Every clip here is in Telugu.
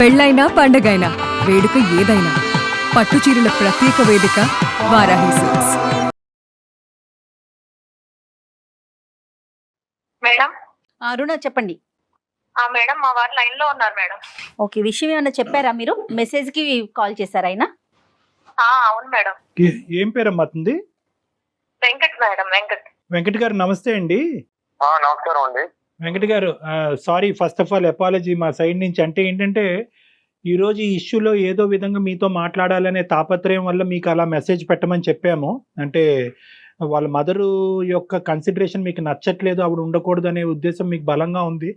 పెళ్ళైనా పండగైనా వేడుక ఏదైనా పట్టుచీరల ప్రత్యేక వేదిక వారాహి సిల్క్స్. మేడం అరుణ చెప్పండి. మేడం మా వారు లైన్ లో ఉన్నారు మేడం. ఓకే, విషయం ఏమైనా చెప్పారా మీరు? మెసేజ్ కి కాల్ చేశారా ఆయన? అవును మేడం. ఏం పేరమ్మా అతనిది? వెంకట్ మేడం. వెంకట్ గారు నమస్తే అండి. నమస్కారం అండి. వెంకట్ గారు sorry, first of all apology మా సైడ్ నుంచి. అంటే ఏంటంటే ఈరోజు ఈ ఇష్యూలో ఏదో విధంగా మీతో మాట్లాడాలనే తాపత్రయం వల్ల మీకు అలా మెసేజ్ పెట్టమని చెప్పాము. అంటే వాళ్ళ మదరు యొక్క కన్సిడరేషన్ మీకు నచ్చట్లేదు, ఆవిడ ఉండకూడదు అనే ఉద్దేశం మీకు బలంగా ఉంది.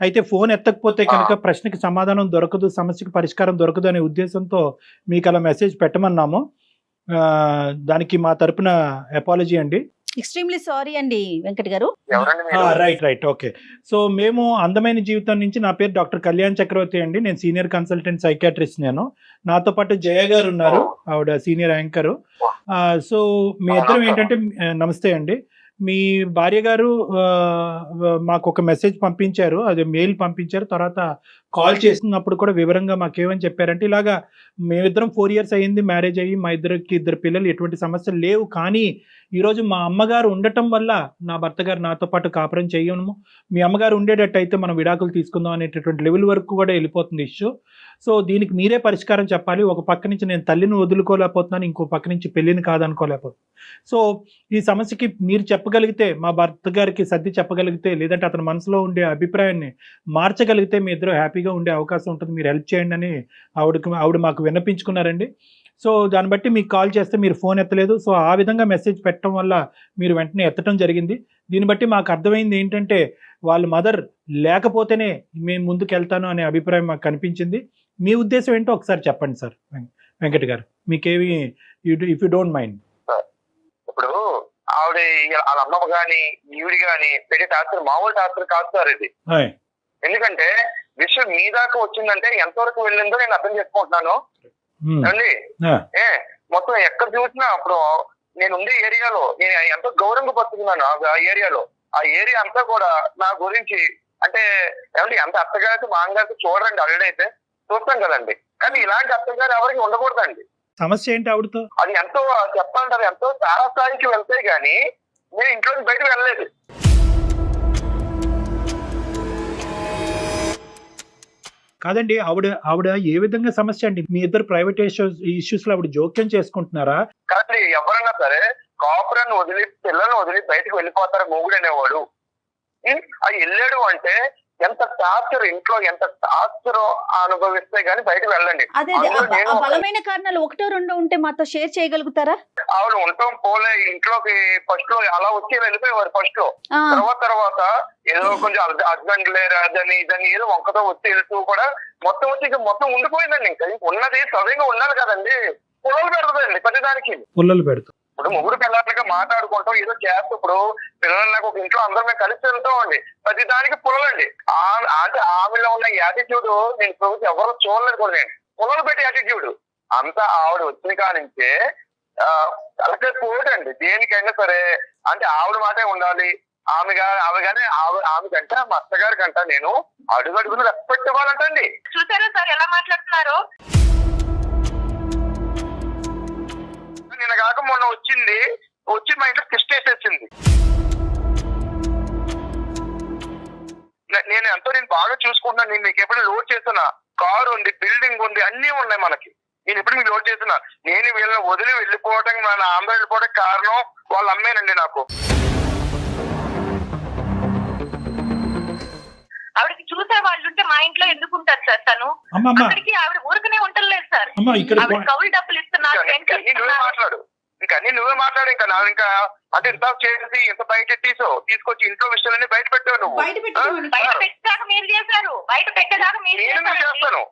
అయితే ఫోన్ ఎత్తకపోతే కనుక ప్రశ్నకి సమాధానం దొరకదు, సమస్యకి పరిష్కారం దొరకదు అనే ఉద్దేశంతో మీకు అలా మెసేజ్ పెట్టమన్నాము. దానికి మా తరపున అపాలజీ అండి. ఎక్స్ట్రీమ్లీ సారీ అండి వెంకట్ గారు. Right okay. సో మేము అందమైన జీవితం నుంచి, నా పేరు డాక్టర్ కళ్యాణ్ చక్రవర్తి అండి. నేను సీనియర్ కన్సల్టెంట్ సైకాట్రిస్ట్. నాతో పాటు జయ గారు ఉన్నారు, ఆవిడ సీనియర్ యాంకరు. సో మీ ఇద్దరం ఏంటంటే, నమస్తే అండి. మీ భార్య గారు మాకు ఒక మెసేజ్ పంపించారు, అది మెయిల్ పంపించారు. తర్వాత కాల్ చేసినప్పుడు కూడా వివరంగా మాకేమని చెప్పారంటే, ఇలాగా మేమిద్దరం 4 years అయ్యింది మ్యారేజ్ అయ్యి, మా ఇద్దరు పిల్లలు, ఎటువంటి సమస్యలు లేవు. కానీ ఈరోజు మా అమ్మగారు ఉండటం వల్ల నా భర్త గారు నాతో పాటు కాపురం చేయము, మీ అమ్మగారు ఉండేటట్టు అయితే మనం విడాకులు తీసుకుందాం అనేటటువంటి లెవెల్ వరకు కూడా వెళ్ళిపోతుంది ఇష్యూ. సో దీనికి మీరే పరిష్కారం చెప్పాలి. ఒక పక్క నుంచి నేను తల్లిని వదులుకోలేకపోతున్నాను, ఇంకో పక్క నుంచి పెళ్ళిని కాదనుకోలేకపోతున్నాను. సో ఈ సమస్యకి మీరు చెప్పగలిగితే, మా భర్త గారికి సర్ది చెప్పగలిగితే, లేదంటే అతని మనసులో ఉండే అభిప్రాయాన్ని మార్చగలిగితే మీ ఇద్దరు హ్యాపీగా ఉండే అవకాశం ఉంటుంది. మీరు హెల్ప్ చేయండి అని ఆవిడ మాకు విన్నపించుకున్నారండి. సో దాన్ని బట్టి మీకు కాల్ చేస్తే మీరు ఫోన్ ఎత్తలేదు. సో ఆ విధంగా మెసేజ్ పెట్టడం వల్ల మీరు వెంటనే ఎత్తడం జరిగింది. దీన్ని బట్టి మాకు అర్థమైంది ఏంటంటే, వాళ్ళ మదర్ లేకపోతేనే మేము ముందుకు వెళ్తాను అనే అభిప్రాయం మాకు కనిపించింది. మీ ఉద్దేశం ఏంటో ఒకసారి చెప్పండి సార్ వెంకట్ గారు, మీకేమి, ఇఫ్ యూ డోంట్ మైండ్. ఇప్పుడు ఆవిడ వాళ్ళ అమ్మమ్మ గాని ఈవిడి గాని పెట్టే టార్చర్ మామూలు టార్చర్ కాదు సార్ ఇది. ఎందుకంటే విషయం మీ దాకా వచ్చిందంటే ఎంతవరకు వెళ్ళిందో నేను అర్థం చేసుకుంటున్నాను అండి. మొత్తం ఎక్కడ చూసినా అప్పుడు నేను ఉండే ఏరియాలో నేను ఎంతో గౌరవంగా బతుకున్నాను. ఆ ఏరియాలో ఆ ఏరియా అంతా కూడా నా గురించి అంటే ఏమంటే ఎంత అత్తగారికి మామగారికి చూడండి, ఆల్రెడీ అయితే చూస్తాం కదండి. కానీ ఇలాంటి అత్తగారు ఎవరికి ఉండకూడదండి. సమస్య ఏంటి ఆవిడతో? అది ఎంతో చెప్పాలంటారు, ఎంతో చాలా స్థాయికి వెళ్తే గానీ నేను ఇంట్లో నుంచి బయటకు వెళ్ళలేదు. కాదండి, ఆవిడ ఏ విధంగా సమస్య అండి? మీ ఇద్దరు ప్రైవేట్ ఇష్యూస్ లో ఆవిడ జోక్యం చేసుకుంటున్నారా? కానీ ఎవరన్నా సరే కాపురాన్ని వదిలి పిల్లల్ని వదిలి బయటకు వెళ్ళిపోతారు మొగుడు అనేవాడు. అది వెళ్ళాడు అంటే ఎంత టార్చర్, ఇంట్లో ఎంత టార్చర్ అనుభవిస్తే గానీ బయటకు వెళ్ళండి. అదే బలమైన కారణాలు 1-2 ఉంటే మాతో షేర్ చేయగలుగుతారా? ఆవిడ ఉంటాం పోలే ఇంట్లోకి ఫస్ట్ లో అలా వచ్చి వెళ్ళిపోయేవారు. ఫస్ట్ లో తర్వాత ఏదో కొంచెం హస్బెండ్ లేరు అదని ఇదని ఏదో ఒక్కతో వచ్చి వెళ్తూ కూడా మొత్తం వచ్చి మొత్తం ఉండిపోయిందండి. ఇంకా ఉన్నది సవ్యంగా ఉండాలి కదండి. పుల్లలు పెడుతుందండి ప్రతిదానికి. పుల్లలు పెడుతుంది. ఇప్పుడు ముగ్గురు పిల్లలకి మాట్లాడుకుంటాం, ఏదో చేస్తూ ఇప్పుడు పిల్లలు నాకు ఒక ఇంట్లో అందరం మేము కలిసి వెళ్తాం అండి. ప్రతి దానికి పుల్లలండి. అంటే ఆమెలో ఉన్న యాటిట్యూడ్ నేను ఇప్పుడు ఎవరు చూడలేదు కూడా. నేను పుల్లలు పెట్టి యాటిట్యూడ్ అంతా ఆవిడ వచ్చిన కానించే తలకే పోటండి. దేనికైనా సరే అంటే ఆవిడ మాటే ఉండాలి. ఆమెకంటే మా అత్తగారి కంట నేను అడుగడుగును రెస్పెక్ట్ ఇవ్వాలంటండి. చూసారా సార్ ఎలా మాట్లాడుతున్నారు? నిన్న కాక మొన్న వచ్చి మా ఇంట్లో కిస్ట్ వేసేసింది. నేను బాగా చూసుకుంటున్నాను. నేను మీకు ఎప్పుడు లోడ్ చేస్తున్నా, కారు ఉంది, బిల్డింగ్ ఉంది, అన్ని ఉన్నాయి మనకి. నేను ఎప్పుడు మీకు లోడ్ చేస్తున్నా. నేను వీళ్ళని వదిలి వెళ్ళిపోవడానికి, మన ఆంధ్ర వెళ్ళిపోవడానికి కారణం వాళ్ళ అమ్మేనండి. నాకు ఆవిడకి చూసే వాళ్ళు ఉంటే మా ఇంట్లో ఎందుకు ఉంటారు సార్? తను అక్కడికి ఆవిడ ఊరికనే ఉండలేదు సార్. కౌలు డబ్బులు ఇస్తున్నారు. నువ్వే మాట్లాడు, నువ్వే మాట్లాడు. ఇంకా నా ఇంకా అంటే ఇంత చేసి ఇంత బయట తీసుకొచ్చి ఇంట్లో విషయాలన్నీ బయట పెట్టావు నువ్వు. బయట పెట్టాక మీరు చేశారు, బయట పెట్టేదాకా మీరు చేస్తాను.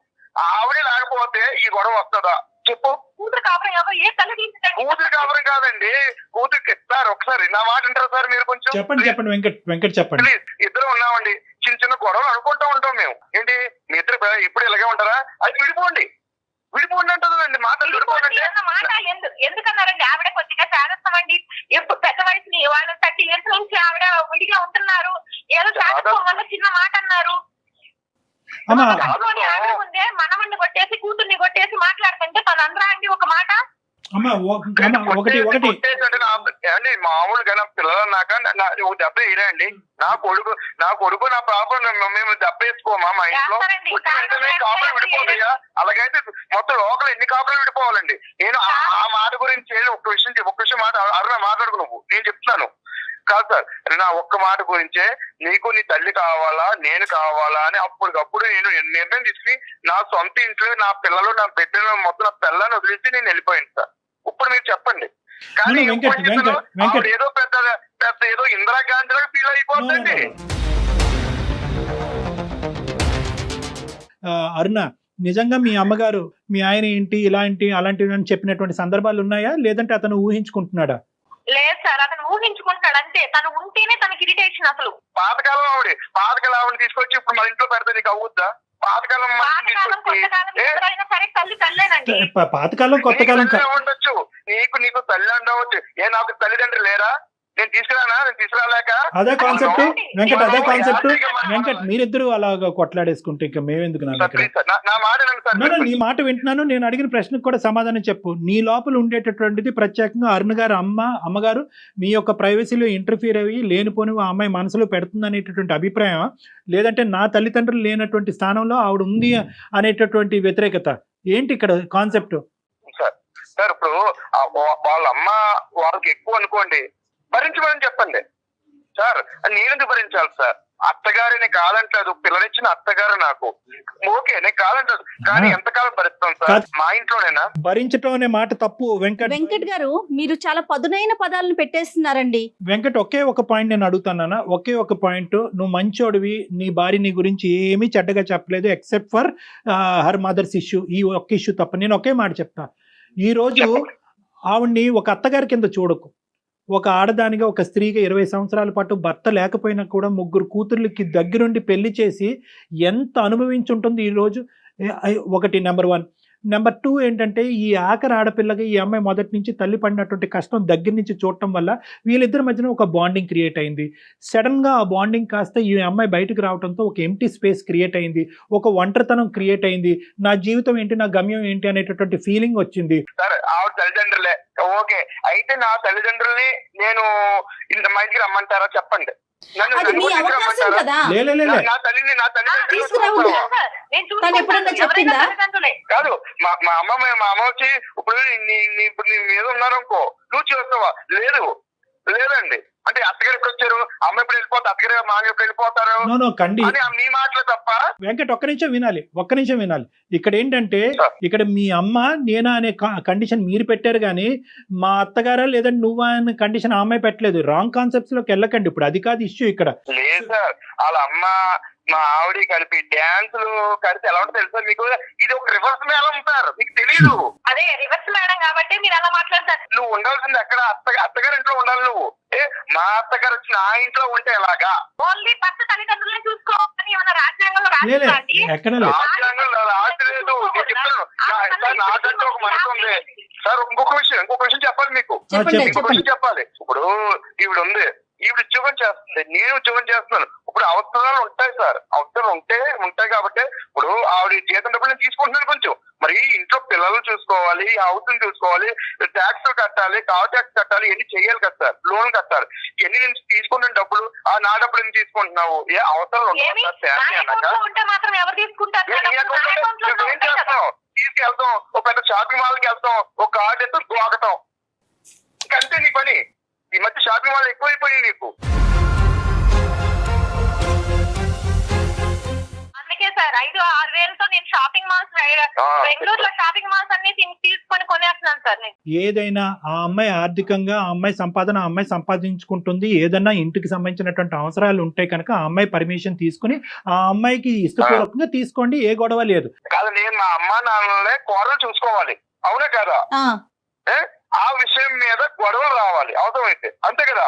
ఆవిడే లేకపోతే ఈ గొడవ వస్తుందా చెప్పు? కూతురు కాపురం ఎవరు ఏ తల్లి తీసుకుంటారు? కూతురు కాపురం కాదండి, కూతురికి సార్ ఒకసారి నా మాట అంటారు సార్ మీరు కొంచెం? చెప్పండి వెంకట్ చెప్పండి. ప్లీజ్, ఇద్దరు ఉన్నామండి, చిన్న గొడవలు అనుకుంటూ ఉంటాం మేము. ఏంటి మీ ఇద్దరు ఇప్పుడు ఇలాగే ఉంటారా? అది విడిపోండి అంటుందండి. మాటలు ఎందుకన్నారండి? ఆవిడ కొద్దిగా శారస్తం అండి. ఎప్పుడు పెద్ద వయసుని వాళ్ళు 30 years నుంచి ఆవిడ విడిగా ఉంటున్నారు. ఏదో శారస్తం వల్ల చిన్న మాట అన్నారు. అమ్మా కట్టుకొని ఆవిడ ముందే మనవన్ని కొట్టేసి కూతుర్ని కొట్టేసి మాట్లాడుతుంటే తను అందరూ అండి ఒక మాట. అమ్మా ఒకటి అండి మామూలుగా నా పిల్లలు అన్నాక దెబ్బ వేయరండి. నా కొడుకు నా పాప మేము దెబ్బ వేసుకోమా మా ఇంట్లో వెంటనే కాపులు విడిపోతాయా? అలాగైతే మొత్తం లోకల్ ఎన్ని కాపులు విడిపోవాలండి? నేను ఆ మాట గురించి ఒక్క విషయం అరుణ మాట్లాడుకు నువ్వు, నేను చెప్తున్నాను కాదు సార్, నా ఒక్క మాట గురించే నీకు నీ తల్లి కావాలా నేను కావాలా అని అప్పటికప్పుడు నేను నిర్ణయం తీసుకుని నా సొంత ఇంట్లో నా పిల్లలు నా బిడ్డలు మొత్తం నా పిల్లని వదిలేసి నేను వెళ్ళిపోయాను సార్. ఇప్పుడు మీరు చెప్పండి. కానీ ఏదో పెద్ద ఏదో ఇందిరాగాంధీ లాగా ఫీల్ అయిపోతుందండి. అరుణ, నిజంగా మీ అమ్మగారు మీ ఆయన ఏంటి ఇలాంటి అలాంటివి అని చెప్పినటువంటి సందర్భాలు ఉన్నాయా, లేదంటే అతను ఊహించుకుంటున్నాడా? లేదు సార్, అతను ఊహించుకుంటాడు అంతే. తను ఉంటేనే తనకి ఇరిటేషన్. అసలు పాతకాలం ఆవిడ తీసుకొచ్చి ఇప్పుడు మన ఇంట్లో పెడితే నీకు అవుద్దా? పాతకాలం సరే తల్లి తల్లేనండి. పాతకాలం కొత్తకాలం ఉండొచ్చు. నీకు తల్లి ఉండవచ్చు. నాకు తల్లిదండ్రులు లేరా? నేను తీసుకురాలేక అదే కాన్సెప్ట్ వెంకట్, అదే కాన్సెప్ట్ వెంకట్. మీరిద్దరు అలాగా కొట్లాడేసుకుంటే ఇంకా మేమెందుకు? నీ మాట వింటున్నాను. నేను అడిగిన ప్రశ్నకు కూడా సమాధానం చెప్పు. నీ లోపల ఉండేటటువంటిది ప్రత్యేకంగా అరుణ్ గారు అమ్మగారు మీ యొక్క ప్రైవసీలో ఇంటర్ఫీర్ అయ్యి లేనిపోని ఆ అమ్మాయి మనసులో పెడుతుంది అనేటటువంటి అభిప్రాయం, లేదంటే నా తల్లిదండ్రులు లేనటువంటి స్థానంలో ఆవిడ ఉంది అనేటటువంటి వ్యతిరేకత ఏంటి ఇక్కడ కాన్సెప్ట్? సార్ ఇప్పుడు వాళ్ళ అమ్మ వాళ్ళకి ఎక్కువ అనుకోండి, భరించమని చెప్పండి సార్. నేనెందుకు భరించాలి సార్? అత్తగారిని కాదంటలేదు, పిల్లనిచ్చిన అత్తగారు నాకు ఓకే, నేను కాదంటలేదు. కానీ ఎంతకాలం భరిస్తాం సార్? మా ఇంట్లోనేనా భరించటం అనే మాట తప్పు. వెంకట్ గారు, మీరు చాలా పదునైన పదాలను పెట్టేస్తున్నారండి. వెంకట్, ఒకే ఒక పాయింట్ నేను అడుగుతానా, ఒకే ఒక పాయింట్. నువ్వు మంచోడివి, నీ భార్య నీ గురించి ఏమీ చెడ్డగా చెప్పలేదు except for her mothers issue. ఈ ఒక్క ఇష్యూ తప్ప. నేను ఒకే మాట చెప్తా. ఈ రోజు ఆవిడ్ని ఒక అత్తగారి కింద చూడకు. ఒక ఆడదానిగా, ఒక స్త్రీగా 20 సంవత్సరాల పాటు భర్త లేకపోయినా కూడా 3 కూతుర్లకి దగ్గరుండి పెళ్లి చేసి ఎంత అనుభవించుంటుంది ఈరోజు. ఒకటి నెంబర్ 1. నెంబర్ 2 ఏంటంటే, ఈ ఆఖరి ఆడపిల్లకి ఈ అమ్మాయి మొదటి నుంచి తల్లి పడినటువంటి కష్టం దగ్గర నుంచి చూడటం వల్ల వీళ్ళిద్దరి మధ్యన ఒక బాండింగ్ క్రియేట్ అయింది. సడన్గా ఆ బాండింగ్ కాస్త ఈ అమ్మాయి బయటకు రావడంతో ఒక ఎంటీ స్పేస్ క్రియేట్ అయింది, ఒక ఒంటరితనం క్రియేట్ అయింది. నా జీవితం ఏంటి, నా గమ్యం ఏంటి అనేటటువంటి ఫీలింగ్ వచ్చింది. తల్లిదండ్రులే ఓకే, అయితే నా తల్లిదండ్రుల్ని నేను మా ఇంటికి రమ్మంటారా చెప్పండి? కాదు మా అమ్మ వచ్చి ఇప్పుడు నీ మీద ఉన్నారనుకో, నువ్వు చూస్తావా? లేదండి అంటే అత్తగారు ఎప్పుడు వచ్చారు, అమ్మ ఎప్పుడు వెళ్ళిపోతారు, అత్తగారు మామ ఎప్పుడు వెళ్ళిపోతారు నీ మాటలు తప్ప. వెంకట్, ఒక్క నిమిషం వినాలి. ఇక్కడ ఏంటంటే, ఇక్కడ మీ అమ్మ నేనా అనే కండిషన్ మీరు పెట్టారు, కానీ మా అత్తగారా లేదంటే నువ్వా అనే కండిషన్ ఆ అమ్మాయి పెట్టలేదు. రాంగ్ కాన్సెప్ట్స్ లోకి వెళ్ళకండి. ఇప్పుడు అది కాదు ఇష్యూ ఇక్కడ. లేదు సార్, వాళ్ళ అమ్మ మా ఆవిడ కలిపి డాన్సులు కలిసి ఎలా ఉంటుందో తెలుసా మీకు? ఇది ఒక రివర్స్ మేడం సార్, మీకు తెలియదు. అదే రివర్స్ మేడం కాబట్టి మీరు అలా మాట్లాడతారు. నువ్వు ఉండాల్సింది ఎక్కడ? అత్తగారి ఇంట్లో ఉండాలి నువ్వు. మా అత్తగారు వచ్చి నా ఇంట్లో ఉంటే ఎలాగా? ఓన్లీ భర్త తల్లిదండ్రులను చూసుకోవాలని ఏమన్నా రాజ్యాంగంలో రాజలేదు. రాజ్యాంగంలో రాజలేదు. నేను చెప్తాను, నాకంటే ఒక మనసు ఉంది సార్. ఇంకొక విషయం చెప్పాలి మీకు. ఇంకొక విషయం చెప్పాలి. ఇప్పుడు ఈవిడ ఉంది, ఈవిడ ఉద్యోగం చేస్తుంది, నేను ఉద్యోగం చేస్తున్నాను. ఇప్పుడు అవసరాలు ఉంటాయి సార్, అవసరాలు ఉంటాయి కాబట్టి ఇప్పుడు ఆవిడ జీతం డబ్బులు నేను తీసుకుంటున్నాను కొంచెం. మరి ఇంట్లో పిల్లలు చూసుకోవాలి, హౌస్ చూసుకోవాలి, ట్యాక్స్ కట్టాలి, కార్ ట్యాక్స్ కట్టాలి, ఇవన్నీ చెయ్యాలి కదా సార్. లోన్ కట్టాలి, ఇవన్నీ నేను తీసుకుంటున్న డబ్బులు నా డబ్బులు ఎందుకు తీసుకుంటున్నావు? ఏ అవసరాలు ఉంటాయి ఏం చేస్తావు? తీసుకెళ్తాం, ఒక పెద్ద షాపింగ్ మాల్కి వెళ్తాం, ఒక కార్డు ఎత్తు గోకటం, ఇంకంతే నీ పని. ఈ మధ్య షాపింగ్ మాల్ ఎక్కువైపోయి నీకు. అందుకే సార్ 5-6 వేలతో నేను షాపింగ్ మాల్స్ బెంగళూరులో షాపింగ్ మాల్స్ అన్ని తీసుకొని కొనేస్తున్నాను సార్. ఏదైనా ఆ అమ్మాయి ఆర్థికంగా ఆ అమ్మాయి సంపాదన ఆ అమ్మాయి సంపాదించుకుంటుంది. ఏదన్నా ఇంటికి సంబంధించినటువంటి అవసరాలు ఉంటాయి కనుక ఆ అమ్మాయి పర్మిషన్ తీసుకుని ఆ అమ్మాయికి ఇష్టపూర్వకంగా తీసుకోండి, ఏ గొడవ లేదు. కాదు, నేను మా అమ్మ నాన్నలే కోడలు చూసుకోవాలి, అవునా కదా? ఆ విషయం మీద గొడవలు రావాలి అవసరమైతే, అంతే కదా?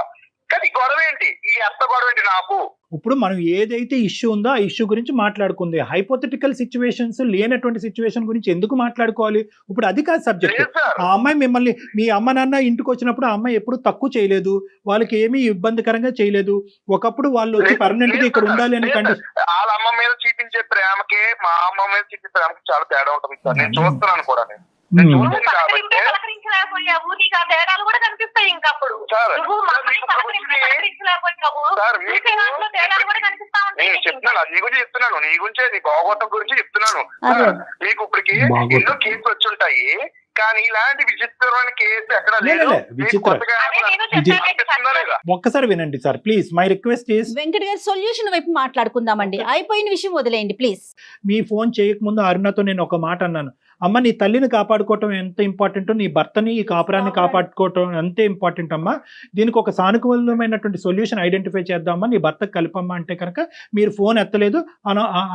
కానీ గొడవ ఏంటి, ఈ ఎంత గొడవ ఏంటి నాకు? ఇప్పుడు మనం ఏదైతే ఇష్యూ ఉందో ఆ ఇష్యూ గురించి మాట్లాడుకుంది. హైపోథెటికల్ సిచ్యువేషన్స్ లేనటువంటి సిచ్యువేషన్ గురించి ఎందుకు మాట్లాడుకోవాలి? ఇప్పుడు అది కాదు సబ్జెక్ట్. లేదు సార్. ఆ అమ్మాయి మిమ్మల్ని, మీ అమ్మ నాన్న ఇంటికి వచ్చినప్పుడు ఆ అమ్మాయి ఎప్పుడు తక్కువ చేయలేదు, వాళ్ళకి ఏమీ ఇబ్బందికరంగా చేయలేదు. ఒకప్పుడు వాళ్ళు వచ్చి పర్మనెంట్ గా ఇక్కడ ఉండాలి అనే కండిషన్. వాళ్ళ అమ్మ మీద చూపించే ప్రేమకి మా అమ్మ మీద చూపించే ప్రేమకి చాలా తేడా ఉంటుంది సార్. నేను చూస్తున్నాను కూడా. నేను చూస్తాను కాబట్టి పలకరించలేకపోయావు, నీకు ఆ తేడాలు కూడా కనిపిస్తాయి. ఇంకా అప్పుడు సార్, నువ్వు మమ్మల్ని పలకరించలేకపోయావు, సార్ చూసే దాంట్లో తేడాలు కూడా కనిపిస్తా ఉంటాయి. నేను చెప్తున్నాను, నీ గురించి చెప్తున్నాను, నీ గురించే, నీ భాగవతం గురించి చెప్తున్నాను. మీకు ఇప్పటికి ఎన్నో కేసులు వచ్చి ఉంటాయి, కానీ ఇలాంటి విచిత్రమైన కేసు ఎక్కడ లేదు. ఒక్కసారి వినండి sir please. My request is, Venkat గారు సొల్యూషన్ వైపు మాట్లాడుకుందామండి. అయిపోయిన విషయం వదిలేయండి ప్లీజ్. మీ ఫోన్ చేయకముందు అరుణతో నేను ఒక మాట అన్నాను, అమ్మ నీ తల్లిని కాపాడుకోవటం ఎంత ఇంపార్టెంటో నీ భర్తని, ఈ కాపురాన్ని కాపాడుకోవటం అంతే ఇంపార్టెంట్ అమ్మా. దీనికి ఒక సానుకూలమైనటువంటి సొల్యూషన్ ఐడెంటిఫై చేద్దామా, నీ భర్తకు కలిపమ్మా అంటే కనుక మీరు ఫోన్ ఎత్తలేదు.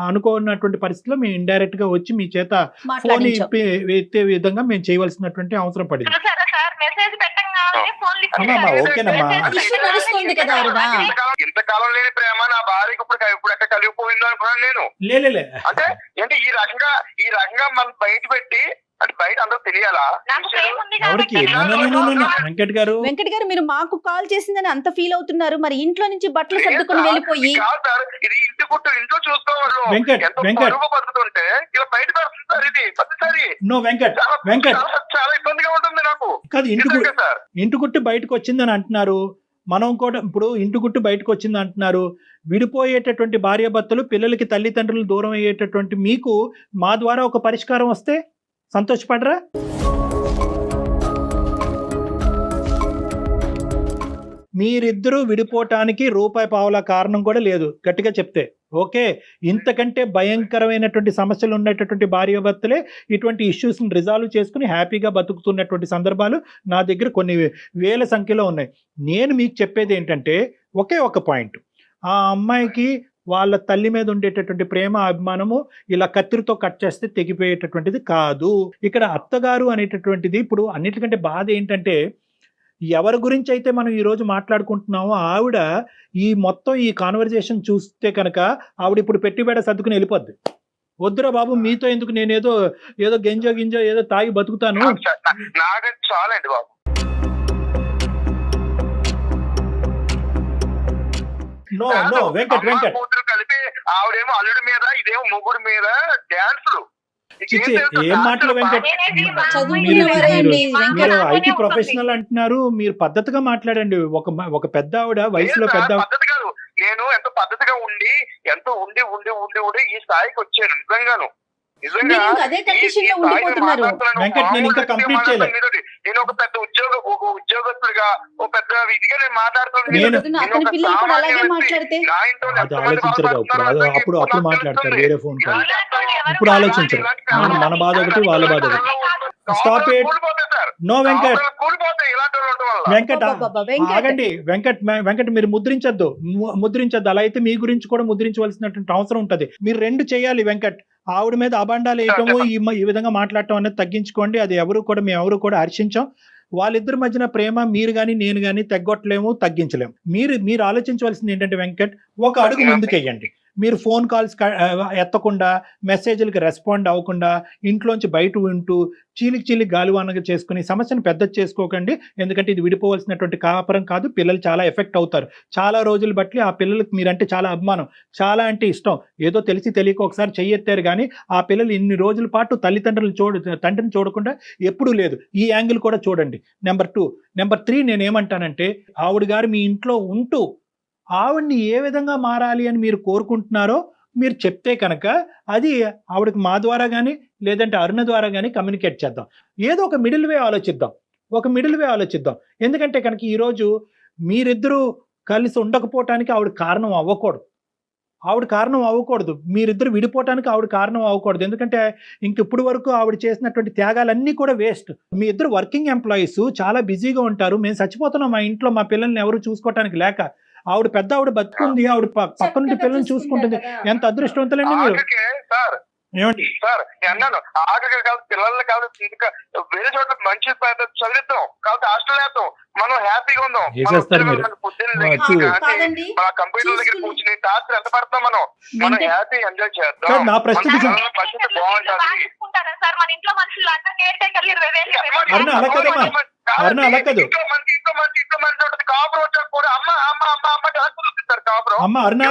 అనుకోనటువంటి పరిస్థితిలో మేము ఇండైరెక్ట్ గా వచ్చి మీ చేత ఫోన్ ఎత్తే విధంగా మేము చేయవలసినటువంటి అవసరం పడింది. ఓకేనమ్మా. ఇంతకాలం లేని ప్రేమ నా భార్యకి ఇప్పుడు ఎక్కడ కలిగిపోయిందో అనుకున్నాను నేను. లేలే అంటే ఏంటి ఈ రకంగా మనం బయట పెట్టి, అంటే బయట అందరూ తెలియాలా? ఎవరికి? వెంకట్ గారు మీరు మాకు కాల్ చేసిందని అంత ఫీల్ అవుతున్నారు, మరి ఇంట్లో నుంచి బట్టలు సర్దుకొని వెళ్ళిపోయి. ఇది ఇంటి గుట్టు ఇంట్లో చూసుకోవాలి. బతుకుతుంటే ఇలా బయట పెడుతుంది ఇది ప్రతిసారి. నో వెంకట్ చాలా ఇబ్బందిగా ఉంటుంది నాకు. కాదు, ఇంటి గుట్టు బయటకు వచ్చిందని అంటున్నారు. మనం కూడా ఇప్పుడు ఇంటి గుట్టు బయటకు వచ్చింది అంటున్నారు. విడిపోయేటటువంటి భార్యాభర్తలు, పిల్లలకి తల్లిదండ్రులు దూరం అయ్యేటటువంటి మీకు మా ద్వారా ఒక పరిష్కారం వస్తే సంతోషపడరా? మీరిద్దరూ విడిపోవటానికి రూపాయి పావుల కారణం కూడా లేదు గట్టిగా చెప్తే. ఓకే, ఇంతకంటే భయంకరమైనటువంటి సమస్యలు ఉన్నటువంటి భార్యాభర్తలే ఇటువంటి ఇష్యూస్ని రిజాల్వ్ చేసుకుని హ్యాపీగా బతుకుతున్నటువంటి సందర్భాలు నా దగ్గర కొన్ని వేల సంఖ్యలో ఉన్నాయి. నేను మీకు చెప్పేది ఏంటంటే ఒకే ఒక పాయింట్, ఆ అమ్మాయికి వాళ్ళ తల్లి మీద ఉండేటటువంటి ప్రేమ అభిమానము ఇలా కత్తిరితో కట్ చేస్తే తెగిపోయేటటువంటిది కాదు. ఇక్కడ అత్తగారు అనేటటువంటిది, ఇప్పుడు అన్నిటికంటే బాధ ఏంటంటే ఎవరి గురించి అయితే మనం ఈరోజు మాట్లాడుకుంటున్నామో ఆవిడ ఈ మొత్తం ఈ కాన్వర్జేషన్ చూస్తే కనుక ఆవిడ ఇప్పుడు పెట్టిబేడ సర్దుకుని వెళ్ళిపోద్ది. వద్దురా బాబు మీతో ఎందుకు, నేను ఏదో గింజో ఏదో తాగి బతుకుతాను. చాలండి బాబు. నో వెంకట్ కలిపి ఆవిడేమో అల్లుడి మీద, ఇదేమో మొగుడు మీద డ్యాన్సులు. ఏం మాటలు వెంకట్, మీరు ఐటీ ప్రొఫెషనల్ అంటున్నారు, మీరు పద్ధతిగా మాట్లాడండి. ఒక పెద్ద ఆవిడ, వయసులో పెద్ద పద్ధతి కాదు. నేను ఎంతో పద్ధతిగా ఉండి ఉండి ఈ స్థాయికి వచ్చాను. నిజంగాను వెంకట్, నేను ఇంకా కంప్లీట్ చేయలేదు. నేను ఒక పెద్ద ఉద్యోగస్తుడిగా ఒక పెద్ద విధిగా నేను అప్పుడు మాట్లాడతారు వేరే ఫోన్ కాల్. ఇప్పుడు ఆలోచించరు. మన బాధ ఒకటి, వాళ్ళ బాధ ఒకటి. Stop it. నో వెంకట్ ఆగండి. వెంకట్ మీరు ముద్రించద్దు. అలా అయితే మీ గురించి కూడా ముద్రించవలసినటువంటి అవసరం ఉంటది. మీరు రెండు చేయాలి వెంకట్. ఆవిడ మీద అబాండాలు వేయటము, ఈ విధంగా మాట్లాడటం అనేది తగ్గించుకోండి. అది మేము ఎవరు కూడా హర్షించాం. వాళ్ళిద్దరి మధ్యన ప్రేమ మీరు కానీ నేను కానీ తగ్గొట్టలేము, తగ్గించలేము. మీరు ఆలోచించవలసింది ఏంటంటే వెంకట్, ఒక అడుగు ముందుకెయ్యండి. మీరు ఫోన్ కాల్స్ ఎత్తకుండా, మెసేజ్లకి రెస్పాండ్ అవ్వకుండా, ఇంట్లోంచి బయట ఉంటూ చీలికి గాలివానగా చేసుకుని సమస్యను పెద్ద చేసుకోకండి. ఎందుకంటే ఇది విడిపోవలసినటువంటి కాపురం కాదు. పిల్లలు చాలా ఎఫెక్ట్ అవుతారు. చాలా రోజులు బట్టి ఆ పిల్లలకు మీరంటే చాలా అభిమానం, చాలా అంటే ఇష్టం. ఏదో తెలిసి తెలియక ఒకసారి చెయ్యెత్తారు కానీ ఆ పిల్లలు ఇన్ని రోజుల పాటు తండ్రిని చూడకుండా ఎప్పుడూ లేదు. ఈ యాంగిల్ కూడా చూడండి. నెంబర్ 2. నెంబర్ 3, నేనేమంటానంటే ఆవిడ గారు మీ ఇంట్లో ఉంటూ ఆవిడ్ని ఏ విధంగా మారాలి అని మీరు కోరుకుంటున్నారో మీరు చెప్తే కనుక అది ఆవిడకి మా ద్వారా కానీ లేదంటే అరుణ ద్వారా కానీ కమ్యూనికేట్ చేద్దాం. ఏదో ఒక మిడిల్ వే ఆలోచిద్దాం. ఎందుకంటే కనుక ఈరోజు మీరిద్దరూ కలిసి ఉండకపోవటానికి ఆవిడ కారణం అవ్వకూడదు. మీరిద్దరు విడిపోవటానికి ఆవిడ కారణం అవ్వకూడదు. ఎందుకంటే ఇప్పుడు వరకు ఆవిడ చేసినటువంటి త్యాగాలన్నీ కూడా వేస్ట్. మీ ఇద్దరు వర్కింగ్ ఎంప్లాయీస్, చాలా బిజీగా ఉంటారు. మేము చచ్చిపోతున్నాం మా ఇంట్లో మా పిల్లల్ని ఎవరు చూసుకోవటానికి లేక. ఆవిడ పెద్ద ఆవిడ బతుకుంది, ఆవిడ పక్క నుండి పిల్లల్ని చూసుకుంటుంది. ఎంత అదృష్టవంతులండి మీరు. ఏమండి సార్ నేను అన్నాను ఆగగా కాదు పిల్లల్ని కాదు ఇంకా వేరే చోట్ల మంచి చదివిద్దాం కాబట్టి హాస్టల్ వేద్దాం మనం హ్యాపీగా ఉందాం కాదండి. మన కంప్యూటర్ దగ్గర కూర్చుని టార్చర్ ఎంత పడతాం మనం హ్యాపీ ఎంజాయ్ చేద్దాం నా ప్రశ్నకి పరిస్థితి బాగుంటుంది సార్ మన ఇంట్లో మనుషులు అంతా కేర్ టేకర్లు 20,000 అరుణ అలా కదమ్మా, అరుణ అలా కాదు ఇంట్లో మంచి ఉంటుంది కాపురం వచ్చాక కూడా అమ్మ అమ్మ అమ్మ అమ్మ డాక్టర్ చూపిస్తారు కాపురం అమ్మ అరుణ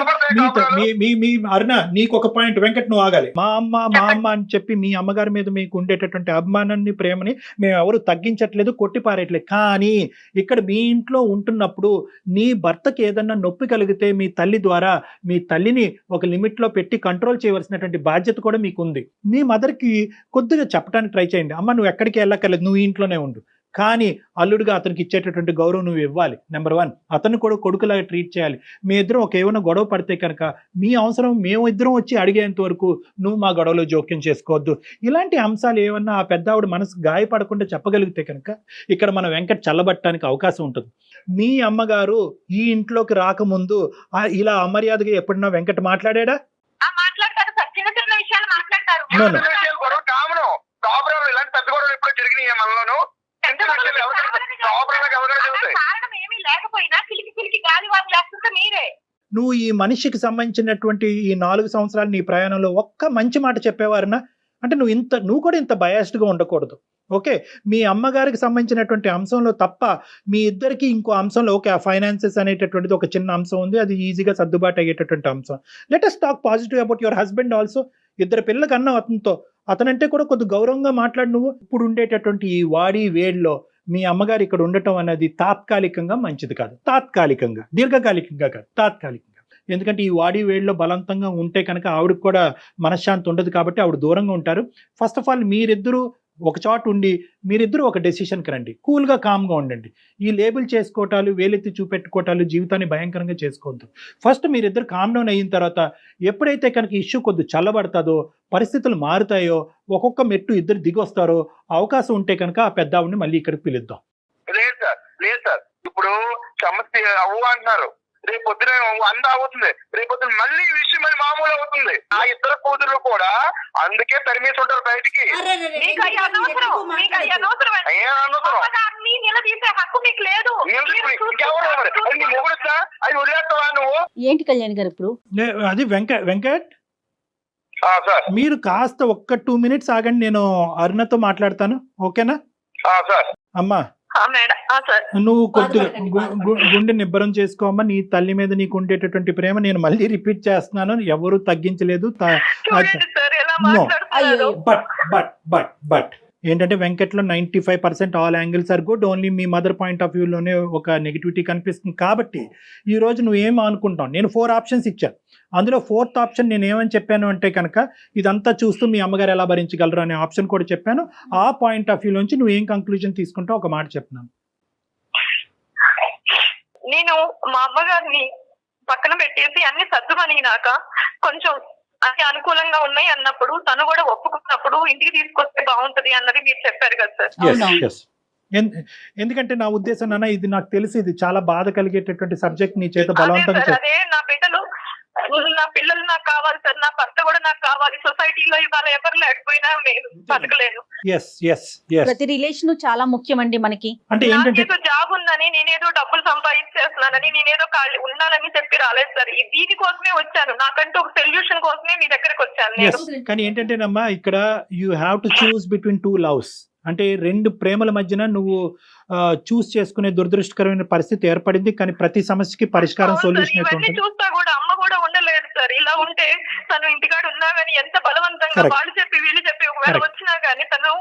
మీ అరుణ నీకు ఒక పాయింట్ వెంకట్ నువ్వు ఆగాలి. మా అమ్మ అని చెప్పి మీ అమ్మగారి మీద మీకు ఉండేటటువంటి అభిమానాన్ని ప్రేమని మేము ఎవరు తగ్గించట్లేదు, కొట్టిపారేయట్లేదు. కానీ ఇక్కడ మీ ఇంట్లో ఉంటున్నప్పుడు నీ భర్తకి ఏదన్నా నొప్పి కలిగితే మీ తల్లి ద్వారా మీ తల్లిని ఒక లిమిట్ లో పెట్టి కంట్రోల్ చేయవలసినటువంటి బాధ్యత కూడా మీకు ఉంది. మీ మదర్కి కొద్దిగా చెప్పడానికి ట్రై చేయండి, అమ్మ నువ్వు ఎక్కడికి వెళ్ళక్కర్లేదు, నువ్వు ఇంట్లోనే ఉండు. కానీ అల్లుడుగా అతనికి ఇచ్చేటటువంటి గౌరవం నువ్వు ఇవ్వాలి. నెంబర్ 1, అతను కూడా కొడుకులాగా ట్రీట్ చేయాలి. మీ ఇద్దరం ఒక ఏమైనా గొడవ పడితే కనుక మీ అవసరం మేము ఇద్దరం వచ్చి అడిగేంత వరకు నువ్వు మా గొడవలో జోక్యం చేసుకోవద్దు. ఇలాంటి అంశాలు ఏమన్నా ఆ పెద్ద ఆవిడ మనసు గాయపడకుండా చెప్పగలిగితే కనుక ఇక్కడ మన వెంకట్ చల్లబట్టడానికి అవకాశం ఉంటుంది. మీ అమ్మగారు ఈ ఇంట్లోకి రాకముందు ఇలా అమర్యాదగా ఎప్పుడన్నా వెంకట్ మాట్లాడా? మాట్లాడతారు సార్, చిన్న చిన్న విషయాలు మాట్లాడతారు. ఇలాంటి పెద్ద గొడవలు ఎప్పుడు జరిగినాయి మనలోను కారణం ఏమీ లేకపోయినా చిలికి గాలి వాటి లేస్తుంటే మీరే. నువ్వు ఈ మనిషికి సంబంధించినటువంటి ఈ 4 సంవత్సరాలు నీ ప్రయాణంలో ఒక్క మంచి మాట చెప్పేవారనా? అంటే నువ్వు కూడా ఇంత బయాస్డ్గా ఉండకూడదు. ఓకే, మీ అమ్మగారికి సంబంధించినటువంటి అంశంలో తప్ప మీ ఇద్దరికి ఇంకో అంశంలో ఓకే ఆ ఫైనాన్సెస్ అనేటటువంటిది ఒక చిన్న అంశం ఉంది, అది ఈజీగా సర్దుబాటు అయ్యేటటువంటి అంశం. Let us talk positive about your husband also. 2 పిల్లలకి అన్నావు అతనంటే కూడా కొద్ది గౌరవంగా మాట్లాడు. నువ్వు ఇప్పుడు ఉండేటటువంటి ఈ వాడి వేడిలో మీ అమ్మగారు ఇక్కడ ఉండటం అనేది తాత్కాలికంగా మంచిది కాదు. తాత్కాలికంగా, దీర్ఘకాలికంగా కాదు, తాత్కాలికంగా. ఎందుకంటే ఈ వాడి వేడిలో బలవంతంగా ఉంటే కనుక ఆవిడకి కూడా మనశ్శాంతి ఉండదు, కాబట్టి ఆవిడ దూరంగా ఉంటారు. ఫస్ట్ ఆఫ్ ఆల్ మీరిద్దరూ ఒక చోట ఉండి మీరిద్దరూ ఒక డెసిషన్కి రండి, కూల్గా కామ్గా ఉండండి. ఈ లేబుల్ చేసుకోవటాలు, వేలెత్తి చూపెట్టుకోవటాలు జీవితాన్ని భయంకరంగా చేసుకోవద్దు. ఫస్ట్ మీరిద్దరు కామ్ డౌన్ అయిన తర్వాత ఎప్పుడైతే కనుక ఇష్యూ కొద్ది చల్లబడతాదో, పరిస్థితులు మారుతాయో, ఒక్కొక్క మెట్టు ఇద్దరు దిగొస్తారో అవకాశం ఉంటే కనుక ఆ పెద్ద ఆవిడని మళ్ళీ ఇక్కడికి పిలుద్దాం. లేదు సార్ ఇప్పుడు సమస్య అవ్వు అంటున్నారు, రేపొద్దున అంద అవుతుంది, రేపొద్దున మళ్ళీ ఈ విషయం మళ్ళీ మామూలు అవుతుంది. ఆ ఇద్దరు కూతురు కూడా అందుకే తరిమేసి ఉంటారు బయటికి. ఏంటి కళ్యాణ్ గారు ఇప్పుడు అది వెంకట్ మీరు కాస్త ఒక్క 2 minutes ఆగండి, నేను అరుణతో మాట్లాడతాను. ఓకేనా అమ్మా? నువ్వు కొద్దిగా గుండె నిబ్బరం చేసుకోమ్మా. నీ తల్లి మీద నీకు ఉండేటటువంటి ప్రేమ నేను మళ్ళీ రిపీట్ చేస్తున్నాను, ఎవరు తగ్గించలేదు. బట్ ఏంటంటే వెంకట్లో 95% all angles are good, only మీ మదర్ పాయింట్ ఆఫ్ వ్యూలోనే ఒక నెగిటివిటీ కనిపిస్తుంది. కాబట్టి ఈరోజు నువ్వు ఏం అనుకుంటావు? నేను 4 ఆప్షన్స్ ఇచ్చాను, అందులో 4th ఆప్షన్ నేను ఏమని చెప్పాను అంటే కనుక ఇదంతా చూస్తూ మీ అమ్మగారు ఎలా భరించగలరు అనే ఆప్షన్ కూడా చెప్పాను. ఆ పాయింట్ ఆఫ్ వ్యూ నుంచి నువ్వు ఏం కంక్లూజన్ తీసుకుంటావు ఒక మాట చెప్తున్నాను. నేను మా అమ్మగారిని పక్కన పెట్టేసి అన్ని సర్దుమనినాక కొంచెం అన్ని అనుకూలంగా ఉన్నాయి అన్నప్పుడు తను కూడా ఒప్పుకున్నప్పుడు ఇంటికి తీసుకొస్తే బాగుంటది అన్నది మీరు చెప్పారు కదా సార్. ఎందుకంటే నా ఉద్దేశం నాన్న, ఇది నాకు తెలిసి ఇది చాలా బాధ కలిగేటటువంటి సబ్జెక్ట్ నీ చేత బలవంతంగా. అదే నా బిడ్డలు నా పిల్లలు నాకు కావాలి సార్, నా భర్త కూడా నాకు కావాలి. సొసైటీలో ఇవాళ ఎవరు లేకపోయినా నేను బతకలేను. ప్రతి రిలేషన్ చాలా ముఖ్యమండి మనకి. అంటే ఏదో జాబ్ ఉందని, నేనేదో డబ్బులు సంపాదించేస్తున్నానని, నేనేదో ఉండాలని చెప్పి రాలేదు సార్. దీనికోసమే వచ్చాను, నాకంటూ ఒక సొల్యూషన్ కోసమే మీ దగ్గరకు వచ్చాను. కానీ ఏంటంటేనమ్మా, ఇక్కడ you have to choose between 2 loves. అంటే 2 ప్రేమల మధ్యన నువ్వు చూస్ చేసుకునే దురదృష్టకరమైన పరిస్థితి ఏర్పడింది. కానీ ప్రతి సమస్యకి పరిష్కారం, సొల్యూషన్ అయితే ఉంటుంది. చూస్తా కూడా అమ్మ కూడా ఉండలేదు సార్. ఇలా ఉంటే తను ఇంటికాడ ఉన్నా గానీ ఎంత బలవంతంగా వాళ్ళు చెప్పి వీళ్ళు చెప్పి ఒకవేళ వచ్చినా గానీ తను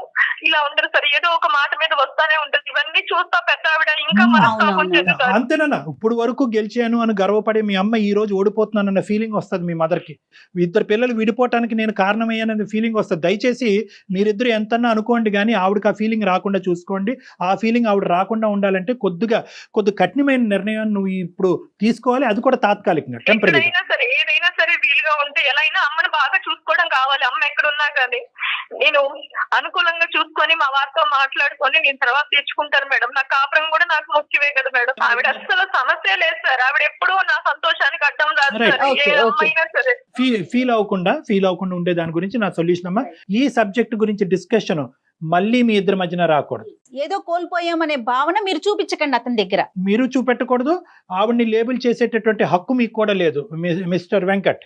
ఇలా ఉండదు సార్. ఏదో ఒక మాట మీద వస్తానే ఉంటుంది. ఇవన్నీ చూస్తా పెద్ద ఆవిడ ఇంకా అంతేనా? ఇప్పుడు వరకు గెలిచాను అని గర్వపడే మీ అమ్మ ఈ రోజు ఓడిపోతున్నానన్న ఫీలింగ్ వస్తుంది మీ మదర్కి. 2 పిల్లలు విడిపోవటానికి నేను కారణమయ్యానన్న ఫీలింగ్ వస్తుంది. దయచేసి మీరిద్దరు ఎంతన్నా అనుకోండి కానీ ఆవిడకి ఆ ఫీలింగ్ రాకుండా చూసుకోండి. ఆ ఫీలింగ్ ఆవిడ రాకుండా ఉండాలంటే కొద్ది కఠినమైన నిర్ణయం నువ్వు ఇప్పుడు తీసుకోవాలి, అది కూడా తాత్కాలికంగా, టెంపరీ. ఏదైనా సరే వీలుగా ఉంటే ఎలా అయినా అమ్మను బాగా చూసుకోవడం కావాలి. అమ్మ ఎక్కడున్నా కానీ నేను అనుకూలంగా చూసుకొని మా వారితో మాట్లాడుకొని నేను తర్వాత తెచ్చుకుంటాను మేడం. నా కాపురం కూడా నాకు ముఖ్యమే కదా మేడం. ఆవిడ అస్సలు సమస్య లేదు సార్. ఆవిడ ఎప్పుడూ నా సంతోషానికి అడ్డం రాదు Right. సార్. ఏ Okay, okay. అమ్మాయినా సరే. ఫీల్ అవ్వకుండా ఉండే దాని గురించి నా సొల్యూషన్ అమ్మా. ఈ సబ్జెక్ట్ గురించి డిస్కషన్ మళ్ళీ మీ ఇద్దరి మధ్యన రాకూడదు. ఏదో కోల్పోయామనే భావన మీరు చూపించకండి అతని దగ్గర. మీరు చూపెట్టకూడదు, ఆవిడ్ని లేబుల్ చేసేటటువంటి హక్కు మీకు కూడా లేదు. మిస్టర్ వెంకట్,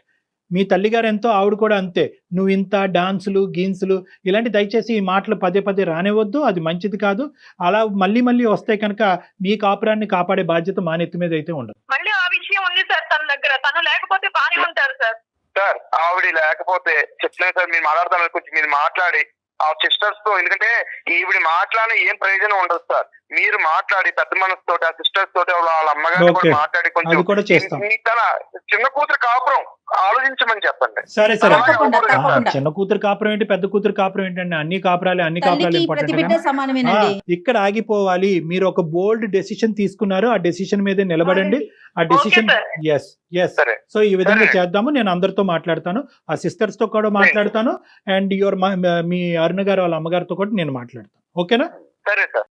మీ తల్లిగారు ఎంతో, ఆవిడ కూడా అంతే. నువ్వు ఇంత డాన్సులు గీన్సులు ఇలాంటి దయచేసి ఈ మాటలు పదే పదే రానివద్దు, అది మంచిది కాదు. అలా మళ్ళీ వస్తే కనుక మీ కాపురాన్ని కాపాడే బాధ్యత మా నెత్తి మీద అయితే ఉండదు. మళ్ళీ ఆ విషయం ఉంది సార్ తన దగ్గర. తను లేకపోతే బానే ఉంటారు సార్. సార్ ఆవిడ లేకపోతే చెప్తున్నాను సార్, మీరు మాట్లాడతాను కొంచెం మీరు మాట్లాడి ఆ సిస్టర్స్ తో, ఎందుకంటే ఈవిడ మాట్లాడి ఏం ప్రయోజనం ఉండదు సార్. మీరు మాట్లాడి పెద్ద మనసు తోటి ఆ సిస్టర్స్ తోటి వాళ్ళ అమ్మగారిని Okay. కూడా మాట్లాడి అది కూడా కొంచెం చేస్తాం. తన చిన్న కూతురు కాపురం ఆలోచించమని చెప్పండి. సరే తప్పకుండా, తప్పకుండా. చిన్న కూతురు కాపురం ఏంటి, పెద్ద కూతురు కాపురం ఏంటండి, అన్ని కాపురాలు తల్లికి ప్రతి బిడ్డ ఇంపార్టెంట్. సమానమేనండి. ఇక్కడ ఆగిపోవాలి. మీరు ఒక బోల్డ్ డెసిషన్ తీసుకున్నారు, ఆ డెసిషన్ మీదే నిలబడండి. ఆ డెసిషన్ Okay, ఎస్. సరే సో ఈ విధంగా సరే. చేద్దాము. నేను అందరితో మాట్లాడతాను, ఆ సిస్టర్స్ తో కూడా మాట్లాడతాను, అండ్ మీ అరుణ గారు వాళ్ళ అమ్మగారితో కూడా నేను మాట్లాడతాను. ఓకేనా? సరే సార్.